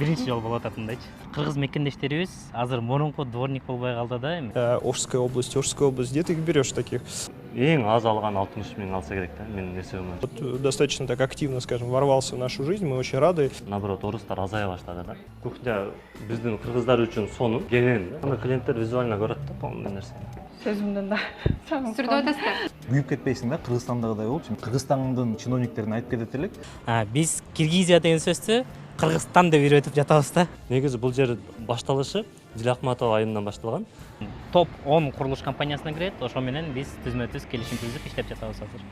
биринчи жолу болуп ататындайчы. Кыргыз мекендештерибиз азыр мурунку дворник болбой калды да эми. Ошская область, где ты их берешь таких? Эң аз алган 60 миң алса керек да, менин эсебимче. Вот достаточно так активно, скажем, ворвался в нашу жизнь, мы очень рады. Наоборот, орустар азая баштады да. Кухня биздин кыргыздар үчүн сонун, кенен да. Аны клиенттер визуально көрөт да, полный нерсени. Сөзүмдөн да. Сүрдүп атасыздар. Күйүп кетпейсиң да, Кыргызстандагыдай болуп. Кыргызстандын чиновниктерине айтып кетет элек. Биз Киргизия деген сөздү Кыргызстан деп үйрөтүп жатабыз да. Негизи бул жер башталышы Дилахматова айынан башталган. Топ 10 курулуш компаниясына кирет, ошо менен биз түзмө-түз келишим түзүп иштеп жатабыз азыр.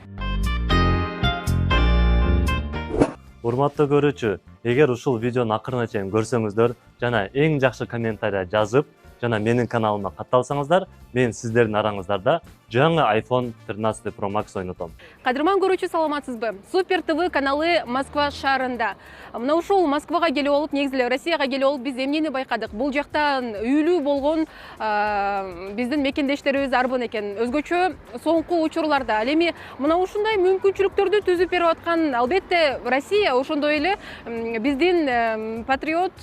Урматтуу көрүүчү, эгер ушул видеону акырына чейин көрсөңүздөр жана эң жакшы комментарий жазып, жана менин каналыма катталсаңыздар, мен сиздердин араңыздарда жаңы iPhone 13 Pro Max ойнотом. Кадырман көрүүчү, саламатсызбы? Супер ТВ каналы Москва шаарында. Мына ушул Москвага келип алып, негизи Россияга келип алып, биз эмнени байкадык? Бул жактан үйлүү болгон биздин мекендештерибиз арбын экен. Өзгөчө соңку учурларда. Ал эми мына ушундай мүмкүнчүлүктөрдү түзүп берип аткан, албетте, Россия, ошондой эле биздин патриот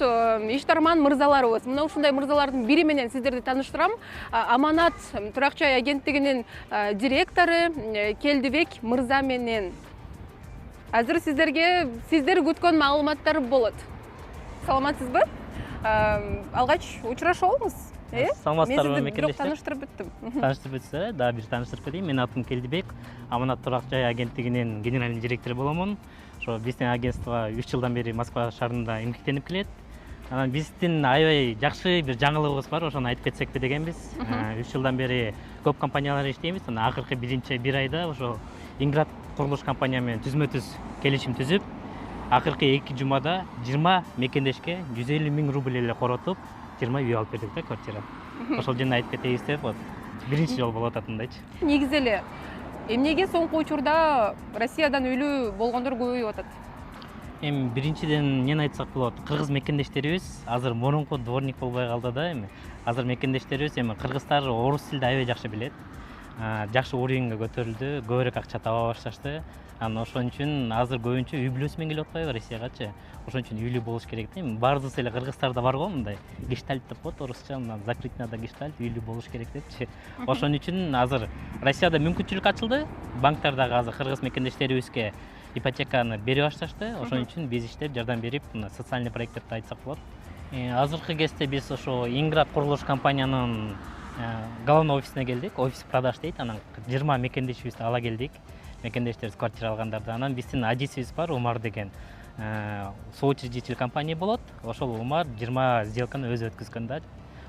иштарман мырзаларыбыз. Мына ушундай мырзалардын бири менен сиздерди тааныштырам. Аманат турак жай агенттигинин директору Келдибек мырза менен. Азыр сиздер күткөн маалыматтар болот. Саламатсызбы? Алгач учурашабыз. Саламатсыздарбы Мен мекендештер? тааныштырып бүттүм. Тааныштырып өтсө, да бир тааныштырып кетейин. Менин атым Келдибек, Аманат турак жай агенттигинин генеральный директору боломун. Ошо биздин агентство 3 жылдан бери Москва шаарында эмгектенип келет. Анан биздин аябай жакшы бир жаңылыгыбыз бар, ошону айтып кетсекпи дегенбиз. 3 жылдан бери көп компаниялар иштейбиз. Анан акыркы бир айда ошо Инград курулуш компания менен түзмө-түз келишим түзүп, акыркы 2 жумада 20 мекендешке 150 миң рубль эле коротуп, 20 үй алып бердик да, квартира. Ошол жерде айтып кетейбиз деп, вот биринчи жолу болуп ататындайчы. Негизи эле эмнеге соңку учурда Россиядан үйлүү болгондор көбөйүп атат? Эми биринчиден эмнени айтсак болот? Кыргыз мекендештерибиз азыр мурунку дворник болбой калды да эми. Азыр мекендештерибиз эми кыргыздар орус тилди аябай жакшы билет. Жакшы уровеньге көтөрүлдү, көбүрөөк акча таба башташты. Анан ошон үчүн азыр көбүнчө үй бүлөсү менен келип атпайбы Россиягачы. Ошон үчүн үйлүү болуш керек да. Эми бардыгыбыз эле кыргыздарда бар го мындай гештальт деп коет орусча, закрытыйда гештальт, үйлүү болуш керек депчи. Ошон үчүн азыр Россияда мүмкүнчүлүк ачылды. Банктар дагы азыр кыргыз мекендештерибизге ипотеканы бере башташты. Ошон үчүн биз иштеп жардам берип, мына социальный проекттерди айтсак болот. Азыркы кезде биз ошо Инград курулуш компаниянын главный офисине келдик. Офис продаж дейт. Анан 20 мекендешибизди ала келдик. Мекендештерибиз квартира алгандарды. Анан биздин адисибиз бар, Умар деген соучредитель компания болот. Ошол Умар 20 сделканы өзү өткөзгөн да.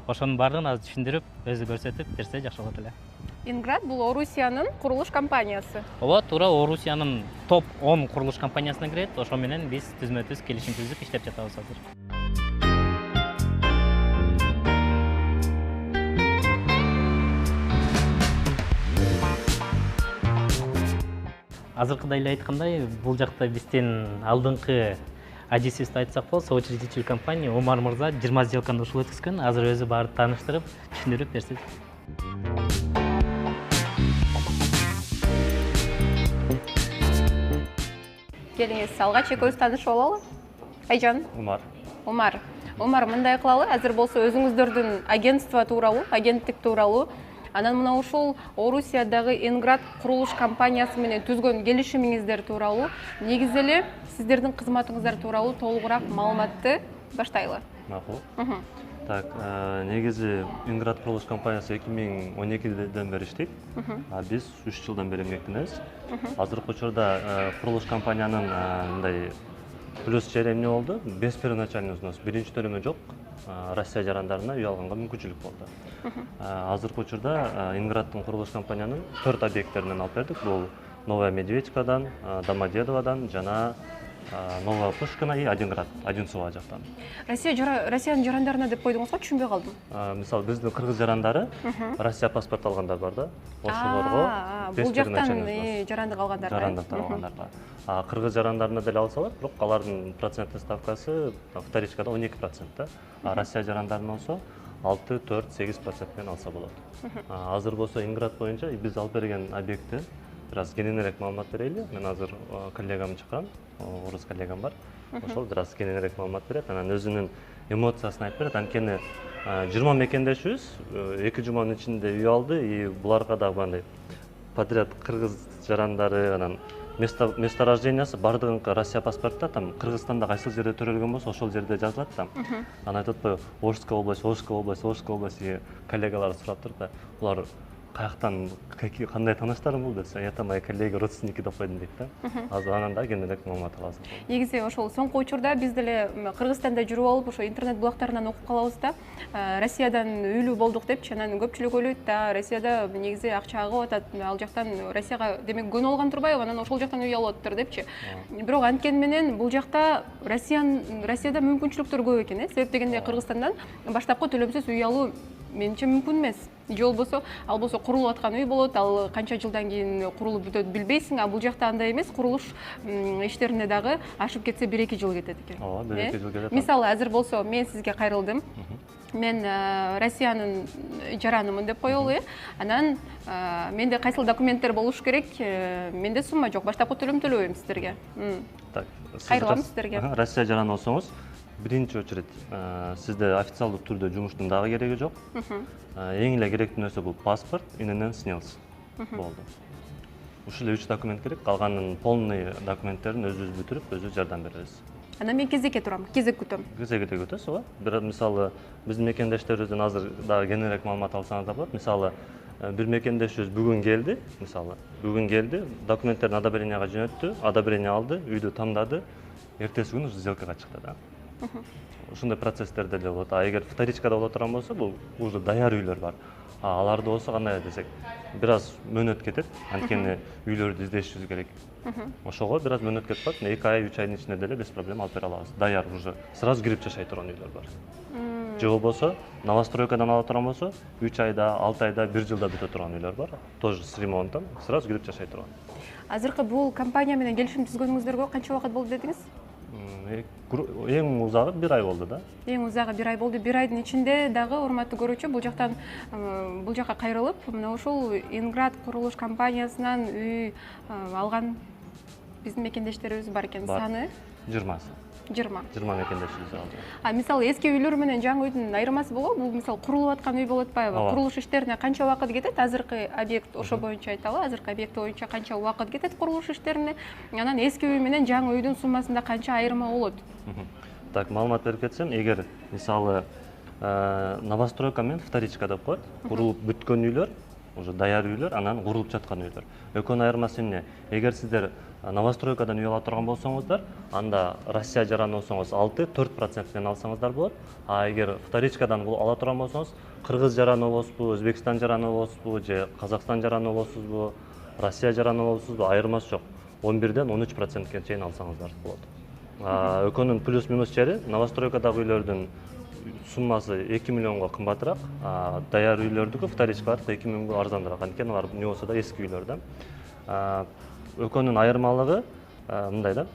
Ошонун баардыгын азыр түшүндүрүп, өзү көрсөтүп берсе жакшы болот эле. Инград бул Орусиянын курулуш компаниясы. Ооба, туура Орусиянын топ 10 курулуш компаниясына кирет. Ошо менен биз түзмө-түз келишим түзүп иштеп жатабыз азыр. Азыркыдай эле айткандай, бул жакта биздин алдыңкы адисибизди айтсак болот, соучредитель компания Умар мырза 20 сделканы ушул өткөзгөн. Азыр өзү баарды тааныштырып, түшүндүрүп берсе. Келиңиз, алгач экөөбүз таанышып алалы. Айжан. Умар. Умар, мындай кылалы. Азыр болсо өзүңүздөрдүн агентство тууралуу, агенттик тууралуу, анан мына ушул Орусиядагы Инград курулуш компаниясы менен түзгөн келишимиңиздер тууралуу, негизи эле сиздердин кызматыңыздар тууралуу толугураак маалыматты баштайлы. Макул. Так, негизи Инград курулуш компаниясы 2012-ден бери иштейт. Биз 3 жылдан бери эмгектенебиз. Азыркы учурда курулуш компаниянын мындай плюс жери эмне болду? Без первоначальный взнос. Биринчи төлөмө жок. Россия жарандарына үй алганга мүмкүнчүлүк болду. Азыркы учурда Инграддын курулуш компаниянын 4 объекттеринен алып бердик. Бул Новая Медведькадан, Домодедовадан жана Новая Пушкина и Одинград, Одинцово жактан. Россиянын жарандарына деп койдуңуз го, түшүнбөй калдым. Мисалы, биздин кыргыз жарандары Россия паспорт алгандар бар да. Ошолорго бул жактан жарандык алгандар. Жарандык алгандарга. Кыргыз жарандарына деле алсалар, бирок алардын проценттик ставкасы вторичкада 12% да. Россия жарандарына болсо 6, 4, 8% менен алса болот. Азыр болсо Инград боюнча биз алып берген объекти бираз кененирээк маалымат берели. Мен азыр коллегамды чакырам, орус коллегам бар. ошол бир аз кененирээк маалымат берет, анан өзүнүн эмоциясын айтып берет. Анткени 20 мекендешибиз 2 жуманын ичинде үй алды, и буларга дагы андай подряд кыргыз жарандары, анан место рождениясы бардыгыныкы Россия паспортта, там Кыргызстанда кайсыл жерде төрөлгөн болсо ошол жерде жазылат да. Анан айтып атпайбы, Ошская область, Ошская область, Ошская область, коллегалар сурап турат да, булар каяктан, кандай тааныштарың бул десе, это мои коллеги, родственники деп койдум дейт да. Азыр анан да кененирээк маалымат аласың. Негизи ошол соңку учурда биз деле Кыргызстанда жүрүп алып, ошо интернет блогтарынан окуп калабыз да. Россиядан үйлүү болдук депчи, анан көпчүлүк ойлойт да, Россияда негизи акча агып атат, ал жактан Россияга демек көнүп алган турбайбы, анан ошол жактан үй алып атыптыр депчи. Бирок анткени менен бул жакта Россияда мүмкүнчүлүктөр көп экен, себеп дегенде Кыргызстандан баштапкы төлөмсүз үй алуу менимче мүмкүн эмес. Же болбосо, ал болсо курулуп аткан үй болот, ал канча жылдан кийин курулуп бүтөт билбейсиң, а бул жакта андай эмес, курулуш иштерине дагы ашып кетсе 1-2 жыл кетет экен. Ооба, 1-2 жыл кетет. Мисалы, азыр болсо мен сизге кайрылдым. Мен Россиянын жаранымын деп коелу, анан менде кайсыл документтер болуш керек? Менде сумма жок, баштапкы төлөм төлөбөйм сиздерге. Так, кайрылам сиздерге. Россия жараны болсоңуз, биринчи очередь сизде официалдуу түрдө жумуштун дагы кереги жок. Эң эле керектүү нерсе бул паспорт, инн снялся. Болду. Ушул 3 документ керек, калганын полный документтерин өзүбүз бүтүрүп, өзүбүз жардам беребиз. Анан мен кезекке турам, кезек күтөм. Кезекте күтөсүз, ооба. Бир мисалы биздин мекендештерибизден азыр дагы кененирээк маалымат алсаңыз да болот. Мисалы, бир мекендешибиз бүгүн келди, документтерин одобренияга жөнөттү, одобрение алды, үйдү тандады, эртеси күнү сделкага чыкты да. Ушундай процесстер деле болот. А эгер вторичкада боло турган болсо, бул уже даяр үйлөр бар. Аларды болсо кандай десек, бир аз мөөнөт кетет, анткени үйлөрдү издешибиз керек. Ошого бир аз мөөнөт кетип калат, 2 ай, 3 айдын ичинде деле без проблем алып бере алабыз. Даяр уже сразу кирип жашай турган үйлөр бар. Же болбосо, новостройкадан ала турган болсо, 3 айда, 6 айда, 1 жылда бүтө турган үйлөр бар. Тоже с ремонтом, сразу кирип жашай турган. Азыркы бул компания менен келишим түзгөнүңүздөргө канча убакыт болду дедиңиз? Эң узагы 1 ай болду да. Эң узагы 1 ай болду. 1 айдын ичинде дагы урматтуу көрүүчү бул жакка кайрылып, мына ушул Инград курулуш компаниясынан үй алган биздин мекендештерибиз бар экен. Саны 20 мекендешибиз алды. Мисалы эски үйлөр менен жаңы үйдүн айырмасы болобу? Бул мисалы курулуп аткан үй болуп атпайбы? Курулуш иштерине канча убакыт кетет? Азыркы объект ошо боюнча айталы. Азыркы объект боюнча канча убакыт кетет курулуш иштерине? Анан эски үй менен жаңы үйдүн суммасында канча айырма болот? Так, маалымат берип кетсем, эгер мисалы новостройка менен вторичка деп коет, курулуп бүткөн үйлөр, уже даяр үйлөр, анан курулуп жаткан үйлөр. Экөөнүн айырмасы эмне? Эгер сиздер новостройкадан үй ала турган болсоңуздар, анда Россия жараны болсоңуз 4% менен алсаңыздар болот. А эгер вторичкадан ала турган болсоңуз, Кыргыз жараны болосузбу, Өзбекстан жараны болосузбу, же Казакстан жараны болосузбу, Россия жараны болосузбу, айырмасы жок. 11ден 13%ке чейин алсаңыздар болот. Экөөнүн плюс-минус жери новостройкадагы үйлөрдүн суммасы 2 миллионго кымбатыраак, даяр үйлөрдүкү вторичкалар 2 миллионго арзаныраак. Анткени алар не болсо да эски үйлөр да. Экөөнүн айырмалыгы мындай да.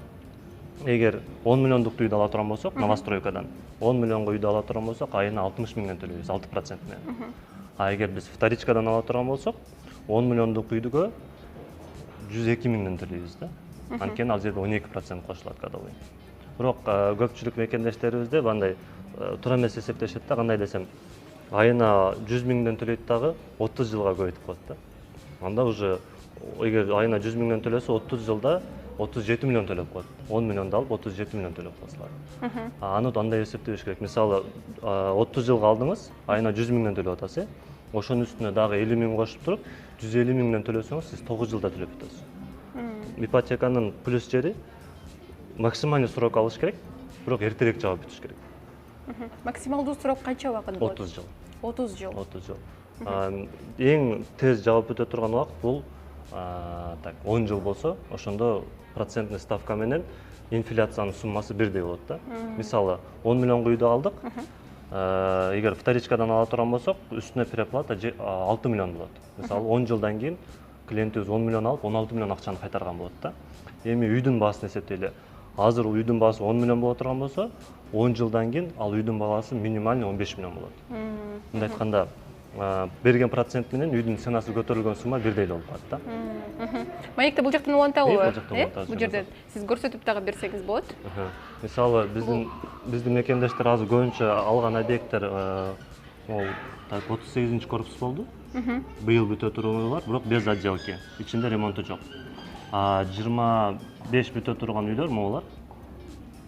Эгер 10 миллиондук үйдү ала турган болсок, новостройкадан 10 миллионго үйдү ала турган болсок, айына 60 миңден төлөйбүз, 6% менен. А эгер биз вторичкадан ала турган болсок, 10 миллиондук үйдүгө 102 миңден төлөйбүз да. Анткени ал жерде 12% кошулат годовой. Бирок көпчүлүк мекендештерибизде бандай туура эмес эсептешет да, кандай десем, айына 100 миңден төлөйт дагы 30 жылга көбөйтүп коет да. Анда уже эгер айына 100 миңден төлөсө, 30 жылда 37 миллион төлөп коет. 10 миллионду алып 37 миллион төлөп коесуңар. Аны андай эсептеш керек. Мисалы 30 жылга алдыңыз, айына 100 миңден төлөп атасыз. Ошонун үстүнө дагы 50 миң кошуп туруп, 150 миңден төлөсөңүз, сиз 9 жылда төлөп атасыз. Ипотеканын плюс жери максимальный срок алыш керек, бирок эртерээк жаап бүтүш керек. Максималдуу срок канча убакыт болот? 30 жыл. 30 жыл. 30 жыл. Эң тез жаап бүтө турган убакыт бул 10 жыл болсо, ошондо процентный ставка менен инфляциянын суммасы бирдей болот да. Мисалы 10 миллионго үйдү алдык. Эгер вторичкадан ала турган болсок, үстүнө переплата 6 миллион болот. Мисалы 10 жылдан кийин клиентибиз 10 миллион алып 16 миллион акчаны кайтарган болот да. Эми үйдүн баасын эсептейли. Азыр үйдүн баасы 10 миллион боло турган болсо, 10 жылдан кийин ал үйдүн баасы минимальный 15 миллион болот. Мындай айтканда, берген процент менен үйдүн ценасы көтөрүлгөн сумма бирдей эле болуп калат да. Маекте бул жактан улантабы? Бул жактан улантабыз. Бул жерден сиз көрсөтүп дагы берсеңиз болот. Мисалы биздин мекендештер азыр көбүнчө алган объекттер могу 38 корпус болду. Быйыл бүтө турган бирок без отделки. Ичинде ремонту жок. 25 бүтө турган үйлөр могулар.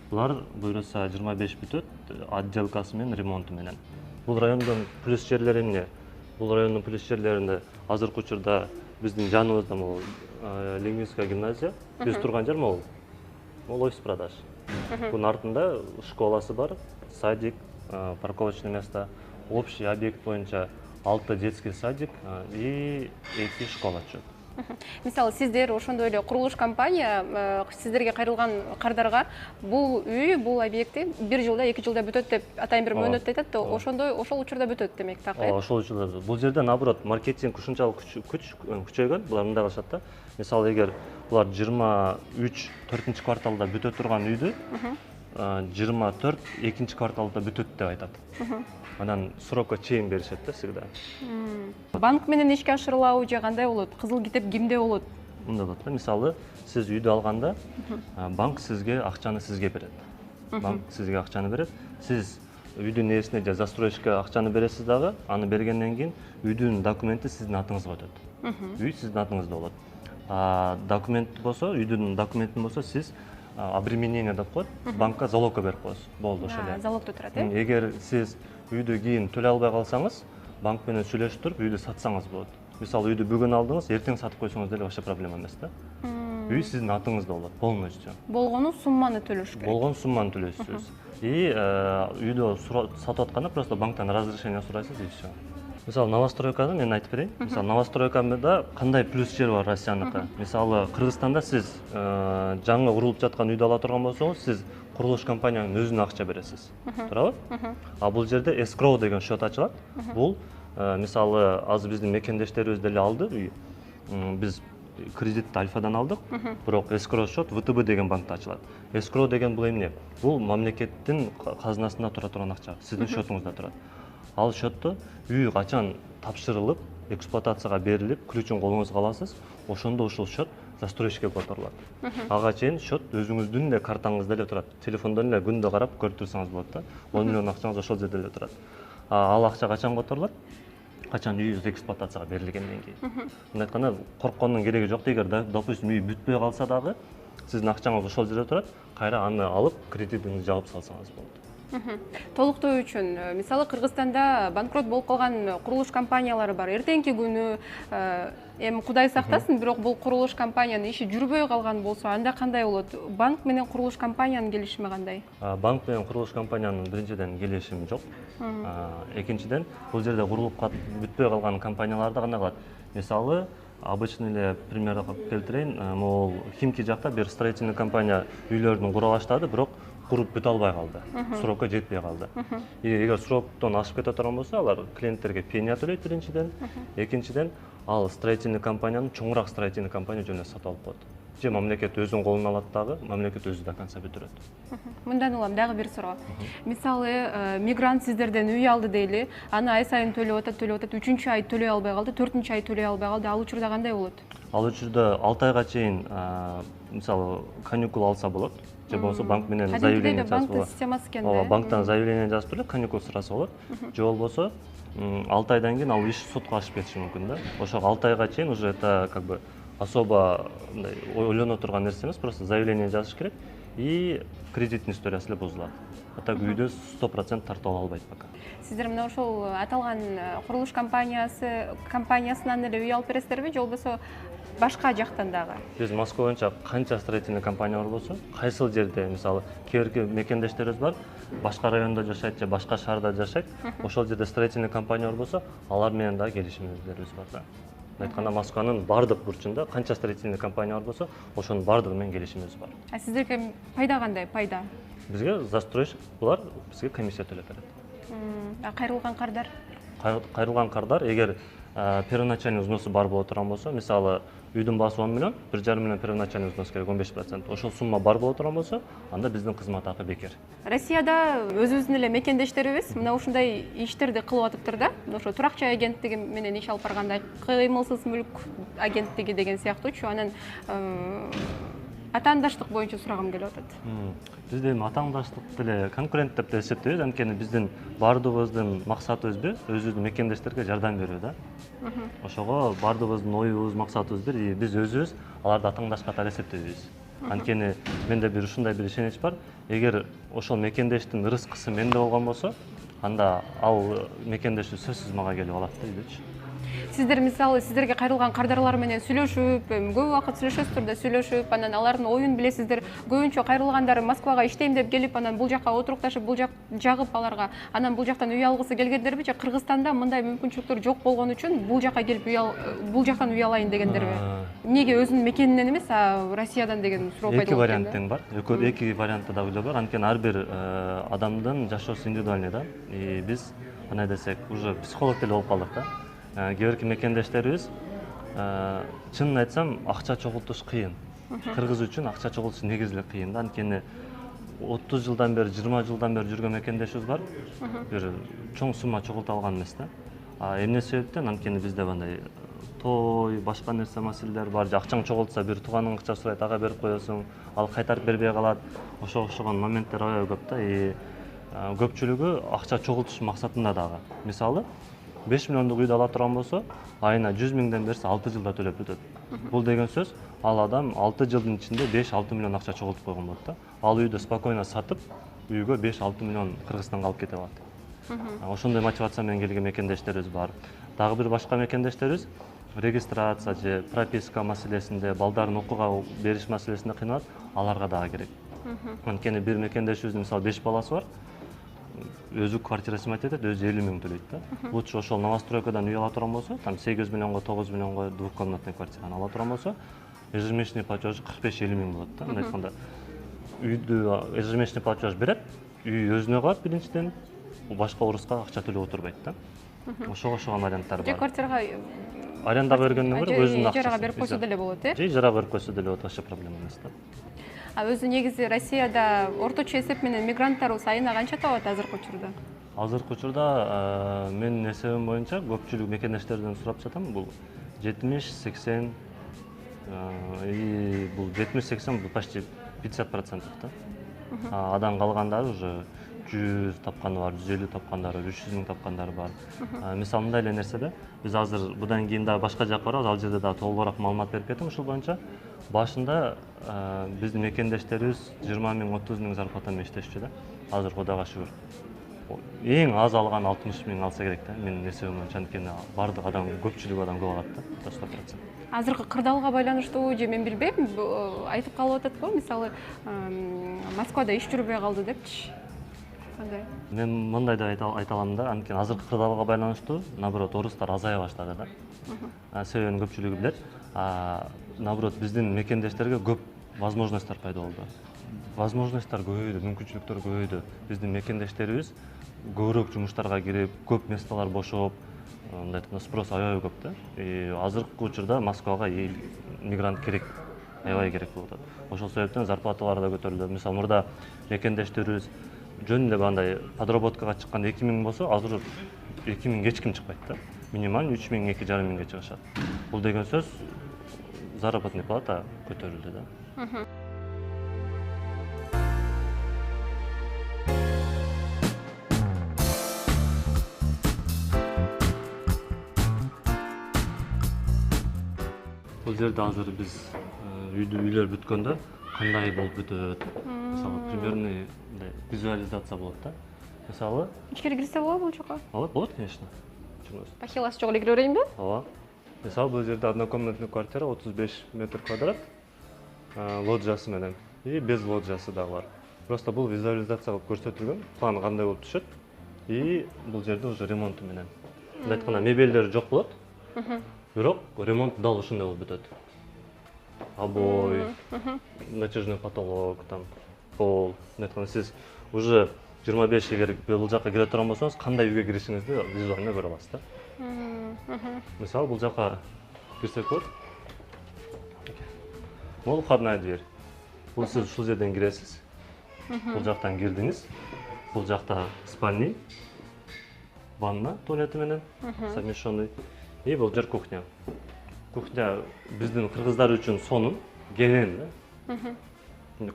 Булар буюрса 25 бүтөт отделкасы менен ремонту менен. Бул райондун плюс жерлери эмне? Бул райондун плюс жерлеринде азыркы учурда биздин жаныбызда могу лингвистика гимназия, биз турган жер могу. Могу офис продаж. Бунун артында школасы бар, садик, парковочный место, общий объект боюнча 6 детский садик и 2 школа чөп. Мисалы сиздер ошондой эле курулуш компания сиздерге кайрылган кардарга бул үй, бул объекти 1 жылда, 2 жылда бүтөт деп атайын бир мөөнөт айтат, ошондой ошол учурда бүтөт демек так, э? Ошол учурда. Бул жерде наоборот маркетинг ушунчалык күчөйгөн, булар мындай кылышат да. Мисалы эгер булар 23 4 кварталда бүтө турган үйдү 24 2 кварталда бүтөт деп айтат. Анан срокко чейин беришет да всегда. Банк менен ишке ашырылабы же кандай болот? Кызыл китеп кимде болот? Мындай болот да. Мисалы сиз үйдү алганда банк сизге акчаны сизге берет. Банк сизге акчаны берет. Сиз үйдүн ээсине же застройщикке акчаны бересиз дагы, аны бергенден кийин үйдүн документи сиздин атыңызга өтөт. Үй сиздин атыңызда болот. Документ болсо, үйдүн документи болсо сиз обременение деп коет, банкка залогко берип коесуз. Болду ошол эле. Залогдо турат, э? Эгер сиз үйдү кийин төлөй албай калсаңыз, банк менен сүйлөшүп туруп үйдү сатсаңыз болот. Мисалы үйдү бүгүн алдыңыз, эртең сатып койсоңуз деле вообще проблема эмес да. Үй сиздин атыңызда болот, полностью. Болгону сумманы төлөш керек. Болгон сумманы төлөйсүз. И үйдү сатып атканда просто банктан разрешение сурайсыз и всё. Мисалы новостройкада мен айтып берейин. Мисалы новостройкада кандай плюс жер бар Россияныкы? Мисалы Кыргызстанда сиз жаңы курулуп жаткан үйдү ала турган болсоңуз, сиз курулуш компаниянын өзүнө акча бересиз. Туурабы? Бул жерде escrow деген счет ачылат. Бул мисалы азыр биздин мекендештерибиз деле алды үй. Биз кредитти Альфадан алдык, бирок escrow счет ВТБ деген банкта ачылат. Escrow деген бул эмне? Бул мамлекеттин казынасында тура турган акча, сиздин счетуңузда турат. Ал счетту үй качан тапшырылып, эксплуатацияга берилип, ключун колуңузга аласыз, ошондо ушул счет застройщикке которулат. Ага чейин счет өзүңүздүн эле картаңызда эле турат. Телефондон эле күндө карап көрүп турсаңыз болот да. 10 миллион акчаңыз ошол жерде эле турат. Ал акча качан которулат? Качан үйүңүз эксплуатацияга берилгенден кийин. Мындай айтканда корккондун кереги жок. Эгер допустим үй бүтпөй калса дагы, сиздин акчаңыз ошол жерде турат, кайра аны алып, кредитиңизди жаап салсаңыз болот. Толуктоо үчүн, мисалы Кыргызстанда банкрот болуп калган курулуш компаниялары бар. Эртеңки күнү эми Кудай сактасын, бирок бул курулуш компаниянын иши жүрбөй калган болсо, анда кандай болот? Банк менен курулуш компаниянын келишими кандай? Банк менен курулуш компаниянын биринчиден келишими жок. Экинчиден, бул жерде курулуп бүтпөй калган компанияларда кандай кылат? Мисалы, обычный эле пример келтирейин. Могул Химки жакта бир строительный компания үйлөрүн кура баштады, бирок куруп бүтө албай калды. Срокко жетпей калды. Эгер сроктон ашып кете турган болсо, алар клиенттерге пеня төлөйт биринчиден, экинчиден ал строительный компанияны чоңураак строительный компания жөнүндө сатып алып коет. Же мамлекет өзүнүн колуна алат дагы, мамлекет өзү до конца бүтүрөт. Мындан улам дагы бир суроо. Мисалы, мигрант сиздерден үй алды дейли, аны ай сайын төлөп атат, 3-чү ай төлөй албай калды, 4-чү ай төлөй албай калды. Ал учурда кандай болот? Ал учурда 6 айга чейин мисалы каникул алса болот. Же болбосо банк менен заявление жазып банктын системасы экен да. Банктан заявление жазып туруп каникул сураса болот. Же болбосо 6 айдан кийин ал иш сотко ашып кетиши мүмкүн да. Ошо 6 айга чейин уже это как бы особо ойлоно турган нерсе эмес, просто заявление жазыш керек и кредиттин историясы эле бузулат. А так үйдө 100% тартып ала албайт пока. Сиздер мына ошол аталган курулуш компаниясынан эле үй алып бересиздерби, же болбосо башка жактан дагы? Биз Москва боюнча канча строительный компания болсо, кайсыл жерде, мисалы, кээ бир мекендештерибиз бар, башка райондо жашайт же башка шаарда жашайт, ошол жерде строительный компания болсо, алар менен дагы келишимибиз бар да. Айтканда Москванын бардык бурчунда канча строительный компания болсо, ошонун бардыгы менен келишимибиз бар. А сиздерге пайда кандай? Пайда? Бизге застройщик булар бизге комиссия төлөп берет. А кайрылган кардар? Кайрылган кардар эгер первоначальный взносу бар боло турган болсо, мисалы үйдүн баасы 10 миллион, 1,5 миллион первоначальный взнос керек 15%. Ошол сумма бар боло турган болсо, анда биздин кызмат акы бекер. Россияда өзүбүздүн эле мекендештерибиз мына ушундай иштерди кылып атыптыр да. Ошо турак жай агенттиги менен иш алып барганда кыймылсыз мүлк агенттиги деген сыяктуучу. Анан атаандаштык боюнча сурагым келип атат. Бизде эми атаандаштык деле конкурент деп эсептейбиз. Анткени биздин баардыгыбыздын максатыбыз өзүбүздүн мекендештерге жардам берүү да. Ошого баардыгыбыздын оюбуз, максатыбыз бир. Биз өзүбүз аларды атаандаш катары эсептейбиз. Анткени менде бир ушундай бир ишенич бар. Эгер ошол мекендештин рызкысы менде болгон болсо, анда ал мекендеш сөзсүз мага келип алат да үйдөчү. Сиздер мисалы сиздерге кайрылган кардарлар менен сүйлөшүп, көп убакыт сүйлөшөсүздөр да, сүйлөшүп, анан алардын оюн билесиздер. Көбүнчө кайрылгандар Москвага иштейм деп келип, анан бул жакка отурукташып, бул жак жагып аларга, анан бул жактан үй алгысы келгендерби же Кыргызстанда мындай мүмкүнчүлүктөр жок болгон үчүн бул жакка келип бул жактан үй алайын дегендерби? Эмнеге өзүнүн мекенинен эмес, Россиядан деген суроо пайда болот? Эки вариант тең бар. Эки вариантта да ойлоо бар. Анткени ар бир адамдын жашоосу индивидуальный да. Биз кандай десек, уже психолог деле болуп калдык да. Кээ бирки мекендештерибиз чынын айтсам акча чогултуш кыйын. Кыргыз үчүн акча чогултуш негизи эле кыйын да. Анткени 30 жылдан бери, 20 жылдан бери жүргөн мекендешибиз бар. Бир чоң сумма чогулта алган эмес да. Эмне себептен? Анткени бизде мындай той, башка нерсе маселелер бар. Акчаң чогултса бир тууганың акча сурайт, ага берип коесуң, ал кайтарып бербей калат. Ошого окшогон моменттер аябай көп да. Көпчүлүгү акча чогултуш максатында дагы. Мисалы 5 миллиондук үйдү ала турган болсо, айына 100 миңден берсе 6 жылда төлөп бүтөт. Бул деген сөз, ал адам 6 жылдын ичинде 5-6 миллион акча чогултуп койгон болот да. Ал үйдү спокойно сатып, үйгө 5-6 миллион Кыргызстанга алып кете алат. Ошондой мотивация менен келген мекендештерибиз бар. Дагы бир башка мекендештерибиз регистрация же прописка маселесинде, балдарын окууга бериш маселесинде кыйналат, аларга дагы керек. Анткени бир мекендешибиздин мисалы 5 баласы бар. Өзү квартира снимать этет, өзү 50 миң төлөйт да. Лучше ошол новостройкадан үй ала турган болсо, там 8 миллионго, 9 миллионго двухкомнатный квартираны ала турган болсо, ежемесячный платеж 45-50 миң болот да. Мындай айтканда, үйдү ежемесячный платеж берет, үй өзүнө калат биринчиден, башка уруска акча төлөп отурбайт да. Ошого окшогон варианттар бар. Же квартирага арендага бергенден көрө өзүнүн акчасы. Ижарага берип койсо деле болот, Же ижарага берип койсо деле болот, вообще проблема эмес да. Өзү негизи Россияда орточо эсеп менен мигранттарыбыз айына канча табат азыркы учурда? Азыркы учурда менин эсебим боюнча көпчүлүк мекендештерден сурап жатам, бул 70-80 бул 70-80 бул почти 50% да. Адан калгандары уже 100 тапканы бар, 150 тапкандары, 300 миң тапкандары бар. Мисалы мындай эле нерсе да. Биз азыр будан кийин дагы башка жакка барабыз, ал жерде дагы толугураак маалымат берип кетем ушул боюнча. Башында биздин мекендештерибиз 20 миң, 30 миң зарплата менен иштешчү да. Азыр Кудайга шүгүр. Эң аз алган 60 миң алса керек да. Менин эсебим боюнча, анткени бардык адам, көпчүлүк адам көп алат да, 100%. Азыркы кырдаалга байланыштуу же мен билбейм, айтып калып атат го, мисалы Москвада иш жүрбөй калды депчи. Кандай? Мен мындай деп айта алам да, анткени азыркы кырдаалга байланыштуу, наоборот, орустар азая баштады да. Себебин көпчүлүгү билет. Наоборот, биздин мекендештерге көп возможностьтор пайда болду. Возможностьтор көбөйдү, мүмкүнчүлүктөр көбөйдү. Биздин мекендештерибиз көбүрөөк жумуштарга кирип, көп месталар бошоп, мындай айтканда спрос аябай көп да. Азыркы учурда Москвага мигрант керек, аябай керек болуп атат. Ошол себептен зарплаталары да көтөрүлдү. Мисалы мурда мекендештерибиз жөн эле андай подработкага чыкканда 2 миң болсо, азыр 2 миң эч ким чыкпайт да. Минималь 3 миң, 2,5 миңге чыгышат. Бул деген сөз заработный плата көтөрүлдү да. Бул жерде азыр биз үйлөр бүткөндө кандай болуп бүтөт? Мисалы, примерный визуализация болот да. Мисалы, Ичкери кирсе болобу бул жака? болот, конечно. Пахиласы жок эле кире берейинби? Ооба. Мисалы, бул жерде однокомнатный квартира 35 метр квадрат, лоджиясы менен и без лоджиясы дагы бар. Просто бул визуализация кылып көрсөтүлгөн, план кандай болуп түшөт и бул жерде уже ремонту менен. Мындай айтканда мебелдер жок болот. Бирок ремонт дал ушундай болуп бүтөт. Обой, натяжной потолок, там пол. Мындай айтканда сиз уже 25 эгер бул жакка кире турган болсоңуз, кандай үйгө киришиңизди визуально көрө аласыз да. Мисалы, бул жакка кирсек болот. Бул входная дверь. Бул сиз ушул жерден киресиз. Бул жактан кирдиңиз. Бул жакта спальный, ванна, туалети менен совмещенный. И бул жер кухня. Кухня биздин кыргыздар үчүн сонун, кенен да.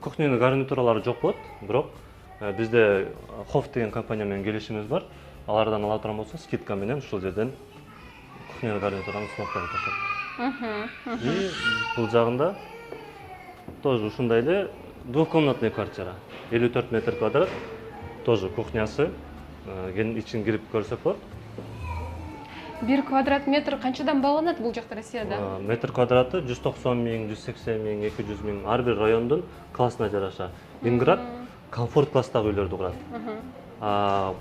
Кухнянын гарнитуралары жок болот, бирок бизде Хофф деген компания менен келишимиз бар. Алардан ала турган болсо, скидка менен ушул жерден кухнянын гарнитураны сынап коюп ташат. И бул жагында тоже ушундай эле двухкомнатный квартира. 54 метр квадрат. Тоже кухнясы. Ичин кирип көрсөк болот. 1 квадрат метр канчадан бааланат бул жакта Россияда? Метр квадраты 190 миң, 180 миң, 200 миң. Ар бир райондун классына жараша. Инград комфорт класстагы үйлөрдү курат.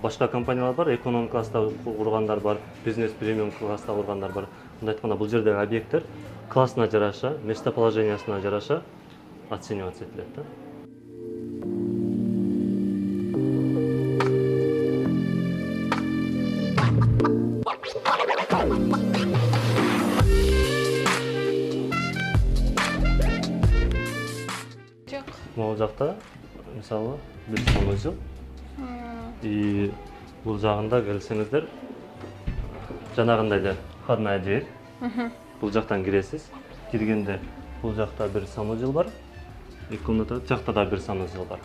Башка компаниялар бар, эконом класста кургандар бар, бизнес премиум класста кургандар бар. Мындай айтканда бул жердеги объекттер классына жараша, местоположениясына жараша оцениваться этилет да. Могул жакта мисалы бир санузел. И бул жагында келсеңиздер, жанагындай эле входная дверь. Бул жактан киресиз. Киргенде бул жакта бир санузел бар. 2 комната, жакта да бир санузел бар.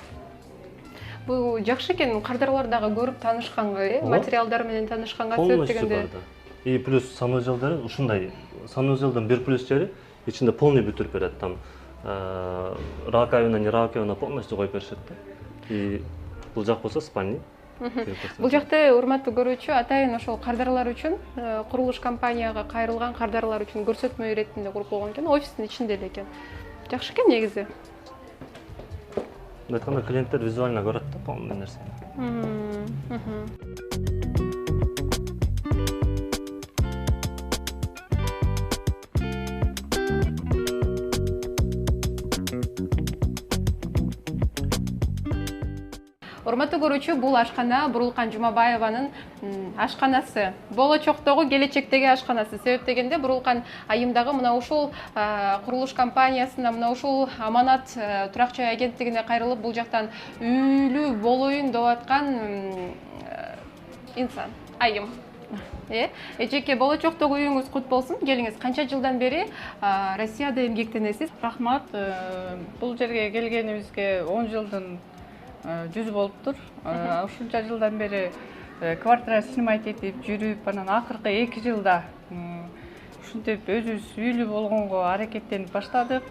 Бул жакшы экен, кардарлар дагы көрүп таанышканга, материалдар менен таанышканга себеп дегенде. И плюс санузелдер ушундай. Санузелдин бир плюс жери ичинде полный бүтүрүп берет. Там раковина, не раковина полностью коюп беришет да. И бул жак болсо спальный. Бул жакта урматтуу көрүүчү, атайын ошол кардарлар үчүн, курулуш компанияга кайрылган кардарлар үчүн көрсөтмө иретинде куруп койгон экен, офистин ичинде эле экен. Жакшы экен негизи. Айтканда клиенттер визуально көрөт да полный нерсени. Урматтуу көрүүчү, бул ашкана Бурулкан Жумабаеванын ашканасы. Болочоктогу келечектеги ашканасы. Себеп дегенде Бурулкан айымдагы мына ушул курулуш компаниясына, мына ушул Аманат турак жай агенттигине кайрылып, бул жактан үйлүү болоюн деп аткан инсан, айым. Эжеке, болочоктогу үйүңүз кут болсун. Келиңиз, канча жылдан бери Россияда эмгектенесиз? Рахмат. Бул жерге келгенибизге 10 жылдын жүз болуптур. Ушунча жылдан бери квартира снимать этип жүрүп, анан акыркы 2 жылда ушинтип өзүбүз үйлүү болгонго аракеттенип баштадык.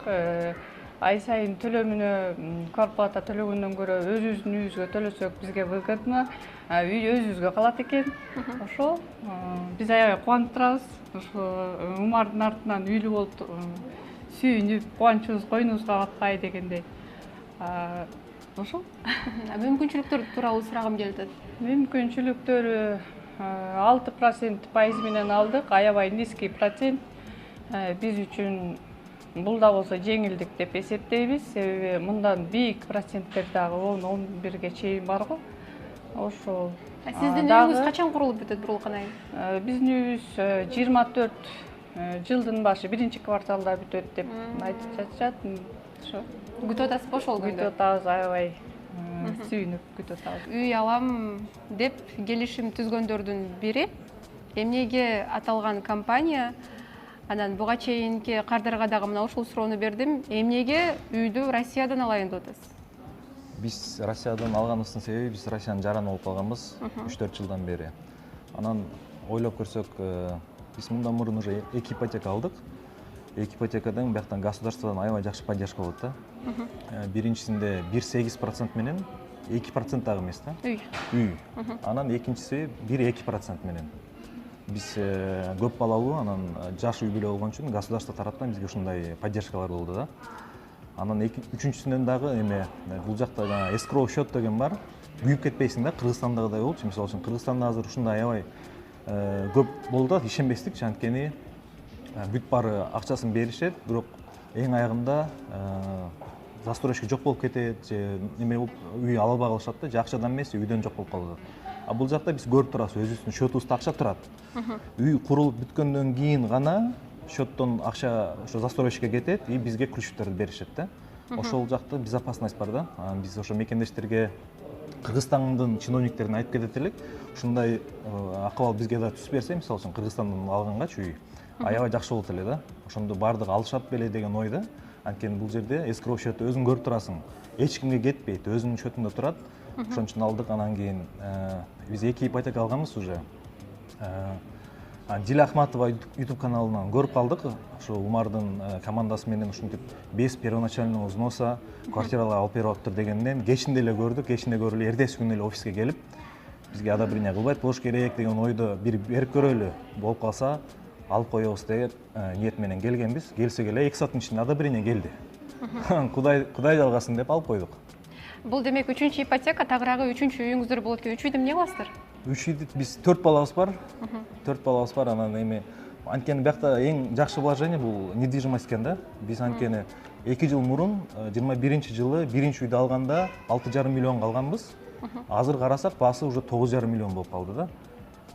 Ай сайын төлөмүнө квартплата төлөгөндөн көрө өзүбүздүн үйүбүзгө төлөсөк бизге выгодно. Үй өзүбүзгө калат экен. Ошол биз аябай кубанып турабыз. Ошо Умардын артынан үйлүү болуп сүйүнүп, кубанычыбыз койнубузга батпай дегендей. Ошол. Мүмкүнчүлүктөр тууралуу сурагым келди. Мүмкүнчүлүктөрү 6% пайыз менен алдык, аябай низкий процент. Биз үчүн бул да болсо жеңилдик деп эсептейбиз. Себеби мындан бийик проценттер дагы 10-11ге чейин бар го. Ошол. Сиздин үйүңүз качан курулуп бүтөт, Бурулкан айым? Биздин үйүбүз 24 жылдын башы 1-кварталда бүтөт деп айтып жатышат. Ошо. Күтүп атасызбы ошол күндү? Күтүп атабыз, аябай сүйүнүп күтүп атабыз. Үй алам деп келишим түзгөндөрдүн бири эмнеге аталган компания, анан буга чейинки кардарга дагы мына ушул суроону бердим. Эмнеге үйдү Россиядан алайын деп атасыз? Биз Россиядан алганыбыздын себеби биз Россиянын жараны болуп калганбыз 3-4 жылдан бери. Анан ойлоп көрсөк, биз мындан мурун уже 2 ипотека алдык. 2 ипотекадан бияктан государстводан аябай жакшы поддержка болот да. Биринчисинде 1,8% менен 2% дагы эмес да. Үй. Анан экинчиси 1,2% менен. Биз көп балалуу, анан жаш үй бүлө болгон үчүн государство тараптан бизге ушундай поддержкалар болду да. Анан үчүнчүсүнөн дагы эме бул жакта жана escrow счет деген бар. Күйүп кетпейсиң да, Кыргызстандагыдай болчу. Мисалы үчүн Кыргызстанда азыр ушундай аябай көп болду да, ишенбестик, анткени бүт баары акчасын беришет, бирок эң аягында застройщик жок болуп кетет, же эме үй ала албай калышат да, же акчадан эмес, үйдөн жок болуп калат. А бул жакта биз көрүп турабыз, өзүбүздүн счетубузда акча турат. Үй курулуп бүткөндөн кийин гана счеттон акча ошо застройщикке кетет и бизге ключтөрдү беришет да. Ошол жакта безопасность бар да. Биз ошо мекендештерге Кыргызстандын чиновниктерине айтып кетет элек, ушундай акыбал бизге да түз берсе, мисалы үчүн Кыргызстандан алгангачы үй аябай жакшы болот эле да. Ошондо баардыгы алышат беле деген ойда. Анткени бул жерде эскроу счету өзүң көрүп турасың. Эч кимге кетпейт, өзүнүн счетунда турат. Ошон үчүн алдык, анан кийин биз 2 ипотека алганбыз уже. Дила Ахматова YouTube каналынан көрүп калдык. Ошо Умардын командасы менен ушинтип без первоначального взноса квартиралар алып берип атыптыр дегенден кечинде эле көрдүк. Кечинде көрүп эле эртеси күнү эле офиске келип бизге одобрение кылбайт болуш керек деген ойдо бир берип көрөлү. Болуп калса алып коебуз деген ниет менен келгенбиз. Келсек эле 2 сааттын ичинде одобрение келди. Кудай жалгасын деп алып койдук. Бул демек 3-чү ипотека, тагыраагы 3-чү үйүңүздөр болот экен. 3 үйдү эмне кыласыздар? 3 үйдү биз 4 балабыз бар. 4 балабыз бар, анан эми анткени биякта эң жакшы вложение бул недвижимость экен да. Биз анткени 2 жыл мурун 21-жылы 1-чи үйдү алганда 6,5 миллионго алганбыз. Азыр карасак баасы уже 9,5 миллион болуп калды да.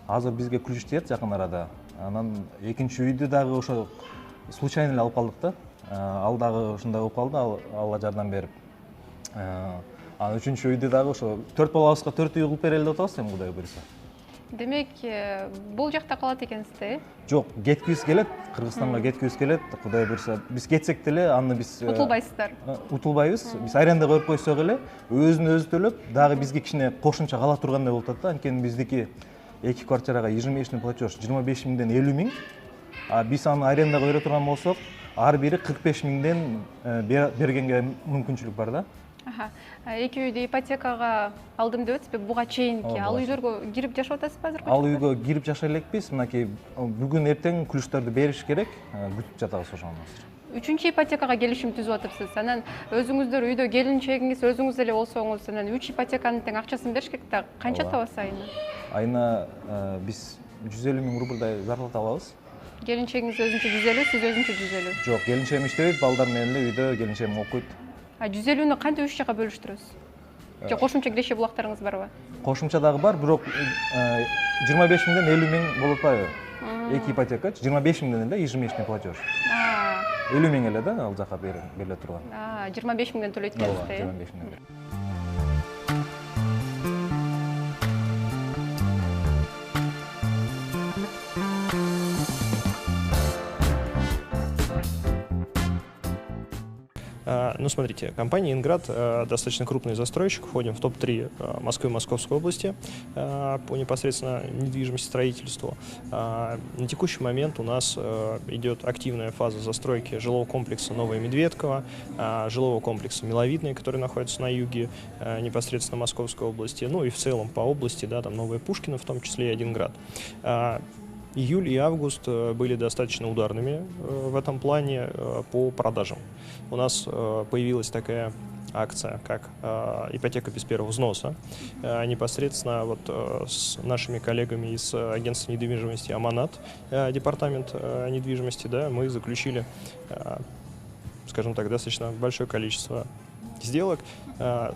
Азыр бизге ключ тиет жакын арада. Анан 2-чи үйдү дагы ошо случайно эле алып калдык да. Ал дагы ушундай болуп калды, Алла жардам берип. Анан 3-чү үйдү дагы ошо 4 балабызга 4 үй кылып берели деп атабыз эми Кудай буйруса. Демек, бул жакта калат экенсиз да? Жок, кеткибиз келет, Кыргызстанга кеткибиз келет. Кудай буйруса, биз кетсек деле аны биз Утулбайсыздар. Утулбайбыз. Биз аренда коюп койсок эле, өзүн өзү төлөп, дагы бизге кичине кошумча кала тургандай болуп атат да. Анткени биздики 2 квартирага ежемесячный платеж 25 миңден 50 миң. Биз аны арендага бере турган болсок, ар бири 45 миңден бергенге мүмкүнчүлүк бар да. 2 үйдү ипотекага алдым деп атасызбы, буга чейинки. Ал үйлөргө кирип жашап атасызбы азыр? Ал үйгө кирип жашай элекпиз. Мынакей бүгүн эртең ключтарды бериш керек, күтүп жатабыз ошону. 3-чү ипотекага келишим түзүп атыпсыз. Анан өзүңүздөр үйдө келинчегиңиз өзүңүз эле болсоңуз, анан 3 ипотеканын тең акчасын бериш керек да. Канча табасыз айына? Айына биз 150 миң рубльдай зарплата алабыз. Келинчегиңиз өзүнчө 150, сиз өзүнчө 150. Жок, келинчегим иштебейт, балдар менен эле үйдө келинчегим окуйт. 150-нү кантип 3 жакка бөлүштүрөсүз? Же кошумча киреше булактарыңыз барбы? Кошумча дагы бар, бирок 25 миңден 50 миң болуп атпайбы? 2 ипотека 25 миңден эле ежемесячный платеж. 50 миң эле да, ал жака бериле турган. 25 миңден төлөйт экенсиз да? 25 миңден. Ну, смотрите, компания «Инград» достаточно крупный застройщик, входим в топ-3 Москвы и Московской области по непосредственно недвижимости, строительству. На текущий момент у нас идет активная фаза застройки жилого комплекса «Новая Медведково», жилого комплекса «Миловидный», который находится на юге непосредственно Московской области, ну и в целом по области, да, там Новая Пушкина, в том числе и «Одинград». Июль и август были достаточно ударными в этом плане по продажам. У нас появилась такая акция, как ипотека без первого взноса. Непосредственно вот с нашими коллегами из агентства недвижимости «Аманат», департамент недвижимости, да, мы заключили, скажем так, достаточно большое количество сделок.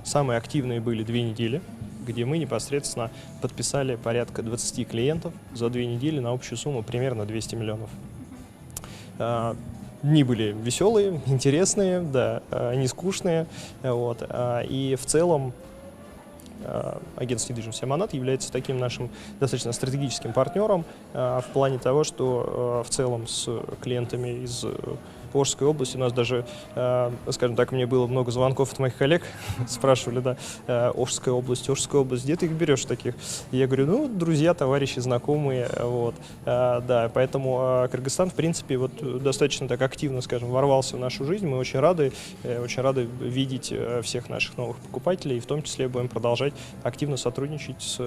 Самые активные были 2 недели, где мы непосредственно подписали порядка 20 клиентов за 2 недели на общую сумму примерно 200 миллионов. Дни были веселые, интересные, да, не скучные. Вот. И в целом агентство недвижимости «Аманат» является таким нашим достаточно стратегическим партнером в плане того, что в целом с клиентами из Волжской области у нас даже, скажем так, мне было много звонков от моих коллег, спрашивали, да, Волжская область, где ты их берешь таких? И я говорю, ну, друзья, товарищи, знакомые, вот, да, поэтому Кыргызстан, в принципе, вот достаточно так активно, скажем, ворвался в нашу жизнь, мы очень рады видеть всех наших новых покупателей, и в том числе будем продолжать активно сотрудничать с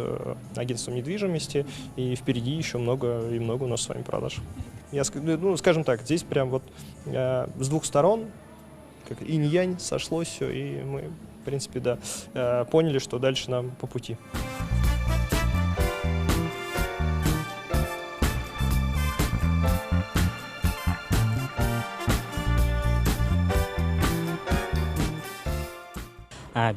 агентством недвижимости, и впереди еще много у нас с вами продаж. Ну, скажем так, здесь прям вот с двух сторон, как инь-янь, сошлось все, и мы, в принципе, да, поняли, что дальше нам по пути.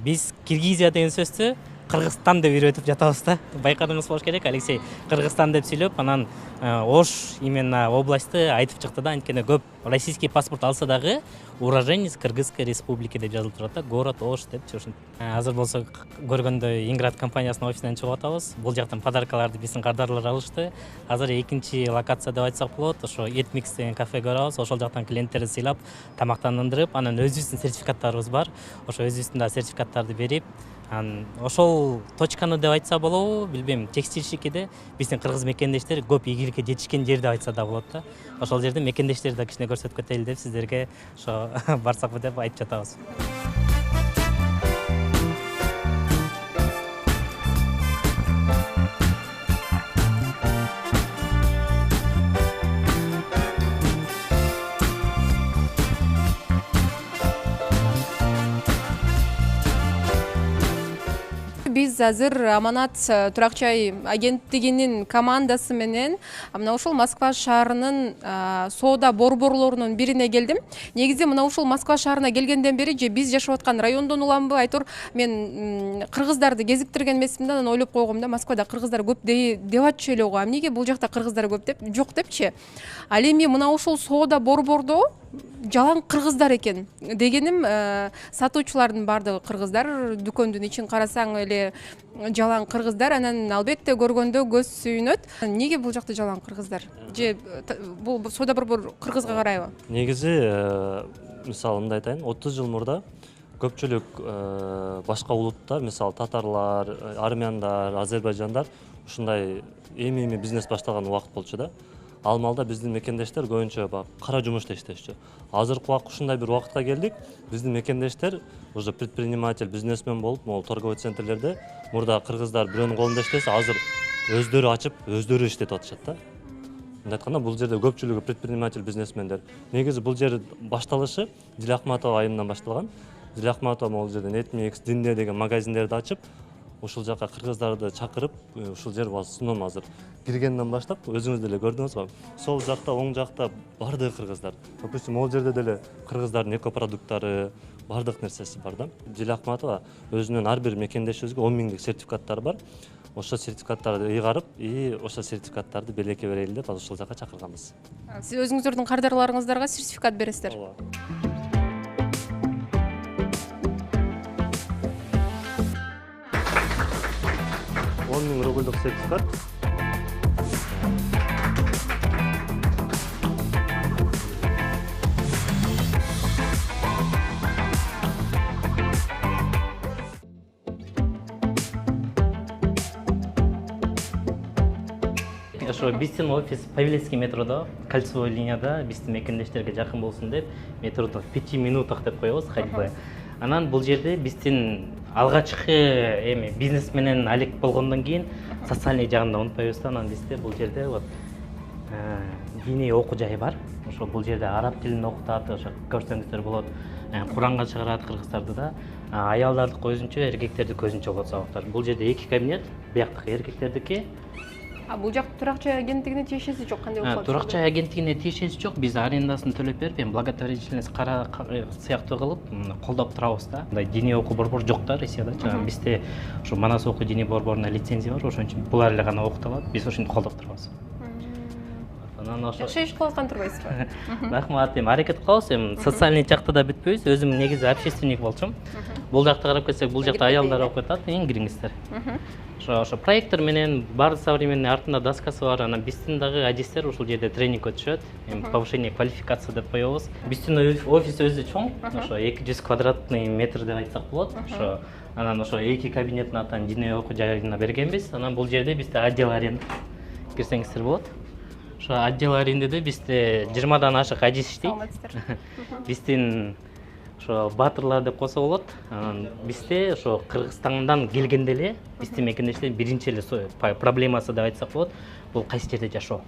Биз Киргизия деген сөздү Кыргызстан деп үйрөтүп жатабыз да. Байкадыңыз болуш керек, Алексей Кыргызстан деп сүйлөп, анан Ош именно областты айтып чыкты да. Анткени көп российский паспорт алса дагы уроженец Кыргызской республики деп жазылып турат да. Город Ош деп ошентип. Азыр болсо көргөндөй Инград компаниясынын офисинен чыгып атабыз. Бул жактан подаркаларды биздин кардарлар алышты. Азыр экинчи локация деп айтсак болот. Ошо Etmix деген кафеге барабыз. Ошол жактан клиенттерди сыйлап, тамактандырып, анан өзүбүздүн сертификаттарыбыз бар. Ошо өзүбүздүн да сертификаттарды берип, ошол точканы деп айтса болобу, билбейм, текстильщикиде биздин кыргыз мекендештер көп ийгиликке жетишкен жер деп айтса да болот да. Ошол жерде мекендештерди да кичине көрсөтүп кетели деп сиздерге ошо барсакпы деп айтып жатабыз. Биз азыр Аманат турак жай агенттигинин командасы менен мына ушул Москва шаарынын соода борборлорунун бирине келдим. Негизи мына ушул Москва шаарына келгенден бери же биз жашап аткан райондон уламбы, айтор мен кыргыздарды кезиктирген эмесмин да, анан ойлоп койгом да, Москвада кыргыздар көп деп атчу эле го. Эмнеге бул жакта кыргыздар көп деп, жок депчи. Ал эми мына ушул соода борбордо жалаң кыргыздар экен дегеним, сатуучулардын баардыгы кыргыздар, дүкөндүн ичин карасаң эле жалаң кыргыздар, анан албетте көргөндө көз сүйүнөт. Неге бул жакта жалаң кыргыздар? Же бул соода борбор кыргызга карайбы? Негизи мисалы мындай айтайын, 30 жыл мурда көпчүлүк башка улуттар, мисалы татарлар, армяндар, азербайжандар ушундай эми бизнес баштаган убакыт болчу да. Ал маалда биздин мекендештер көбүнчө кара жумушта иштешчү. Азыркы убакыт ушундай бир убакытка келдик. Биздин мекендештер уже предприниматель, бизнесмен болуп, могул торговый центрлерде мурда кыргыздар бирөөнүн колунда иштесе, азыр өздөрү ачып, өздөрү иштетип атышат да. Мындай айтканда, бул жерде көпчүлүгү предприниматель, бизнесмендер. Негизи бул жер башталышы Дилахматова айынан башталган. Дилахматова могул жерден Etmix, Динде деген магазиндерди ачып, ушул жака кыргыздарды чакырып, ушул жер басынан азыр киргенден баштап, өзүңүз деле көрдүңүз го. Сол жакта, оң жакта бардыгы кыргыздар. Допустим, могул жерде деле кыргыздардын экопродукттары, бардык нерсеси бар да. Дилахматова өзүнүн ар бир мекендешибизге 10 миңдик сертификаттары бар. Ошол сертификаттарды ыйгарып, ошол сертификаттарды белекке берели деп ошол жака чакырганбыз. Сиз өзүңүздөрдүн кардарларыңыздарга сертификат бересиздер? 10 000 рубльдук сертификат. Ошо биздин офис Павелецкий метродо, кольцевой линияда, биздин мекендештерге жакын болсун деп, метродо 5 минутах деп коебуз, ходьбы. Анан бул жерде биздин алгачкы бизнес менен алек болгондон кийин социальный жагын да унутпайбыз да. Анан бизде бул жерде вот диний окуу жайы бар. Ошо бул жерде араб тилин окутат, ошо көрсөңүздөр болот. Куранга чыгарат кыргыздарды да. Аялдарды көзүнчө, эркектерди көзүнчө окутат сабактар. Бул жерде 2 кабинет, бияктыкы эркектердики. Бул жак турак жай агенттигине тиешеси жок, кандай болот? Турак жай агенттигине тиешеси жок. Биз арендасын төлөп берип, благотворительность сыяктуу кылып колдоп турабыз да. Мындай диний окуу борбор жок да Россияда. Бизде ушу Манас окуу диний борборуна лицензия бар, ошон үчүн булар эле гана окута алат. Биз ошентип колдоп турабыз. Жакшы иш кылып аткан турбайсызбы? Рахмат, аракет кылабыз. Социальный жакта да бүтпөйбүз. Өзүм негизи общественник болчумун. Бул жакта карап кетсек, бул жакта аялдар окуп атат, кириңиздер. Ошо проектор менен бар современный, артында доскасы бар. Анан биздин дагы адистер ушул жерде тренинг өтүшөт. Повышение квалификации деп коебуз. Биздин офис өзү чоң, ошо 200 квадратный метр деп айтсак болот. Ошо анан ошо 2 кабинеттин атын диний окуу жайына бергенбиз. Анан бул жерде бизде отдел аренда кирсеңиздер болот. Ошо отдел арендеде бизде 20дан ашык адис иштейт. Биздин ошо батырлар деп койсо болот. Бизде ошо Кыргызстандан келгенде эле биздин мекендештердин биринчи эле проблемасы деп айтсак болот, бул кайсы жерде жашоо.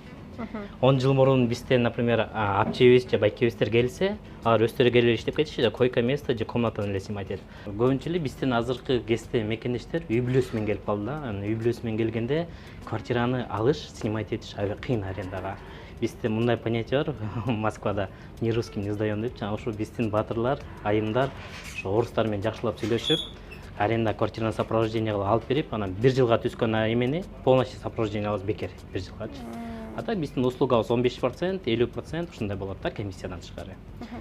10 жыл мурун бизде, например, апчебиз же байкебиздер келсе, алар өздөрү келип иштеп кетишти, же койка место, же комнатаны эле снимать этип. Көбүнчө эле биздин азыркы кезде мекендештер үй бүлөсү менен келип калды да. Үй бүлөсү менен келгенде квартираны алыш, снимать этиш кыйын арендага. Бизде мындай понятие бар Москвада: ни русским не сдаём деп. Ошо биздин батырлар, айымдар ошо орустар менен жакшылап сүйлөшүп, аренда квартираны сопровождение кылып алып берип, анан 1 жылга түскөн эмени полностью сопровождение алабыз бекер 1 жылгачы. Ата биздин услугабыз 15%, 50% ушундай болот да комиссиядан тышкары.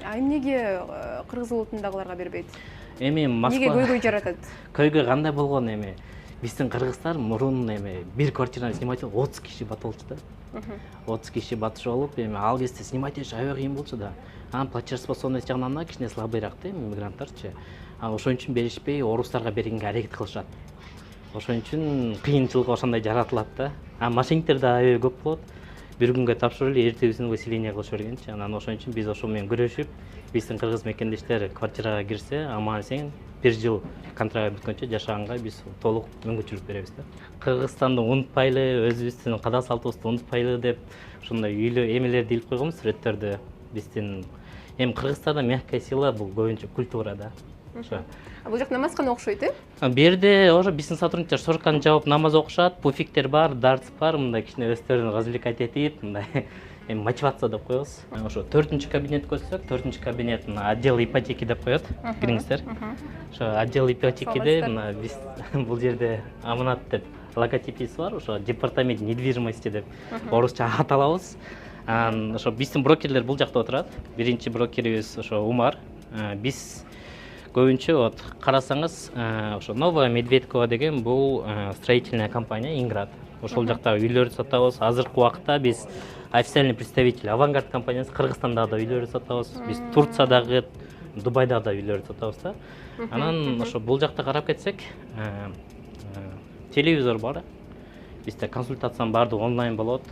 А эмнеге кыргыз улутундагыларга бербейт? Эми Москва Эмнеге көйгөй жаратат? Көйгөй кандай болгон эми биздин кыргыздар мурун эми бир квартираны снимать 30 киши батып болчу да. 30 киши батыш болуп, эми ал кезде снимать этиш аябай кыйын болчу да. Анан платежеспособность жагынан кичине слабыйраак да мигранттарчы. Ошон үчүн беришпей, орустарга бергенге аракет кылышат. Ошон үчүн кыйынчылык ошондой жаратылат да. Мошенниктер да аябай көп болот. Бир күнгө тапшырып эле эртебизин выселение кылышып бергенчи. Анан ошон үчүн биз ошо менен күрөшүп, биздин кыргыз мекендештер квартирага кирсе, аман эсен 1 жыл контракт бүткөнчө жашаганга биз толук мүмкүнчүлүк беребиз да. Кыргызстанды унутпайлы, өзүбүздүн када салтыбызды унутпайлы деп ошондой үйлүү эмелерди илип койгонбуз, сүрөттөрдү. Биздин эми Кыргызстанда мягкая сила бул көбүнчө культура да. Ошо. Бул жак намазгана окшойт, э? Берде уже биздин сотрудниктер сорокканы жаап намаз окушат, пуфиктер бар, дартс бар, мындай кичине өздөрүн развлекать этип, мындай эми мотивация деп коебуз. Ошо 4-чү кабинет көрсөк, 4-чү кабинет отдел ипотеки деп коет, кириңиздер. Ошо отдел ипотекиде мына биз бул жерде аманат деп логотипибиз бар, ошо департамент недвижимости деп орусча аталабыз. Ошо биздин брокерлер бул жакта отурат. Биринчи брокерибиз ошо Умар. Биз көбүнчө вот карасаңыз, ошо Новая Медведкова деген бул строительная компания Инград. Ошол жакта үйлөрдү сатабыз. Азыркы убакта биз официальный представитель Авангард компаниясы Кыргызстанда да үйлөрдү сатабыз. Биз Турциядагы, Дубайда да үйлөрдү сатабыз да. Анан ошо бул жакта карап кетсек, телевизор бар. Бизде консультациянын баардыгы онлайн болот.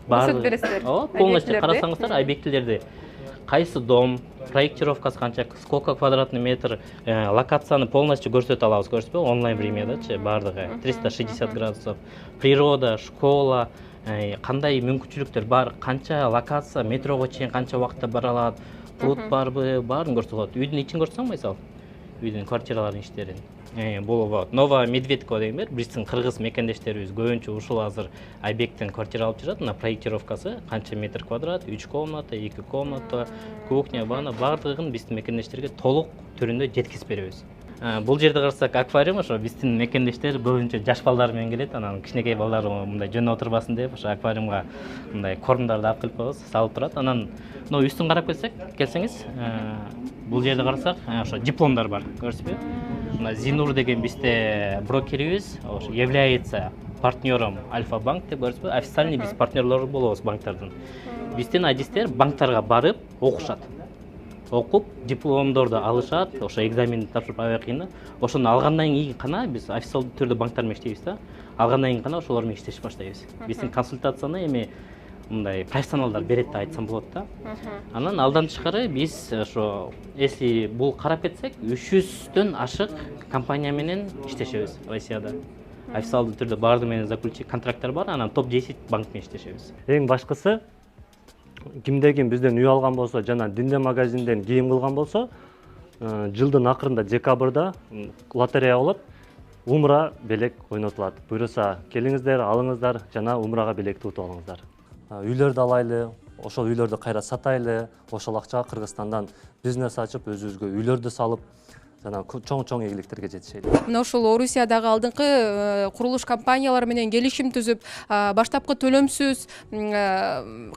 Көрсөтүп бересиздер. Полностью карасаңыздар, объектилерди кайсы дом, проектировкасы канча, сколько квадратный метр, локацияны полностью көрсөтө алабыз, көрсөтпөйбү? Онлайн времядачы баардыгы 360 градусов. Природа, школа, кандай мүмкүнчүлүктөр бар, канча локация, метрого чейин канча убакытта бара алат, пруд барбы, баарын көрсөтөт. Үйдүн ичин көрсөң мисалы, үйдүн квартиралардын иштерин. Бул Новая Медведкова деген бер, биздин кыргыз мекендештерибиз көбүнчө ушул азыр объекттен квартира алып жүрөт. Мына проектировкасы канча метр квадрат, 3 комната, 2 комната, кухня, ванна баардыгын биздин мекендештерге толук түрүндө жеткизип беребиз. Бул жерде карасак аквариум, ошо биздин мекендештер көбүнчө жаш балдар менен келет. Анан кичинекей балдар мындай жөн отурбасын деп, ошо аквариумга мындай кормдарды алып келип коебуз, салып турат. Анан мына үстүн карап келсеңиз, бул жерде карасак, ошо дипломдор бар, көрсөтпөйбү? Зинур деген бизде брокерибиз, является партнером Альфа-банк деп көрсөтпөйбү? Официальный биз партнерлор болобуз банктардын. Биздин адистер банктарга барып окушат. Окуп, дипломдорду алышат, ошо экзаменди тапшырып аябай кыйын. Ошону алгандан кийин гана биз официалдуу түрдө банктар менен иштейбиз да. Алгандан кийин гана ошолор менен иштешип баштайбыз. Биздин консультацияны эми мындай профессионалдар берет деп айтсам болот да. Анан алдан тышкары биз ошо если бул карап кетсек 300дөн ашык компания менен иштешебиз Россияда. Официалдуу түрдө баардыгы менен заключить контракттар бар, анан топ 10 банк менен иштешебиз. Эң башкысы кимде ким бизден үй алган болсо жана Динде магазинден кийим кылган болсо, жылдын акырында декабрда лотерея болот. Умра белек ойнотулат. Буйруса келиңиздер, алыңыздар жана умрага белекти утуп алыңыздар. Үйлөрдү алайлы, ошол үйлөрдү кайра сатайлы, ошол акчага Кыргызстандан бизнес ачып, өзүбүзгө үйлөрдү салып, жана чоң ийгиликтерге жетишели. Мына ушул Орусиядагы алдыңкы курулуш компаниялары менен келишим түзүп, баштапкы төлөмсүз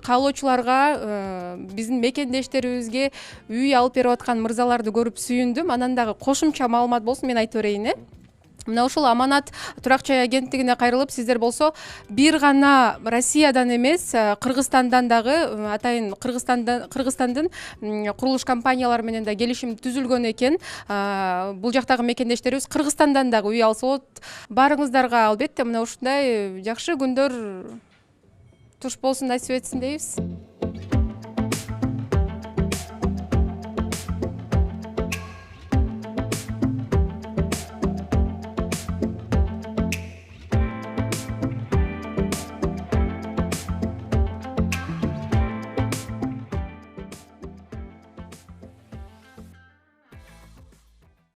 каалоочуларга биздин мекендештерибизге үй алып берип аткан мырзаларды көрүп сүйүндүм. Анан дагы кошумча маалымат болсун, мен айтып берейин. Мына ушул Аманат турак жай агенттигине кайрылып, сиздер болсо бир гана Россиядан эмес, Кыргызстандан дагы атайын Кыргызстандын курулуш компаниялары менен да келишим түзүлгөн экен. Бул жактагы мекендештерибиз Кыргызстандан дагы үй алса болот. Баарыңыздарга албетте мына ушундай жакшы күндөр туш болсун, насип этсин дейбиз.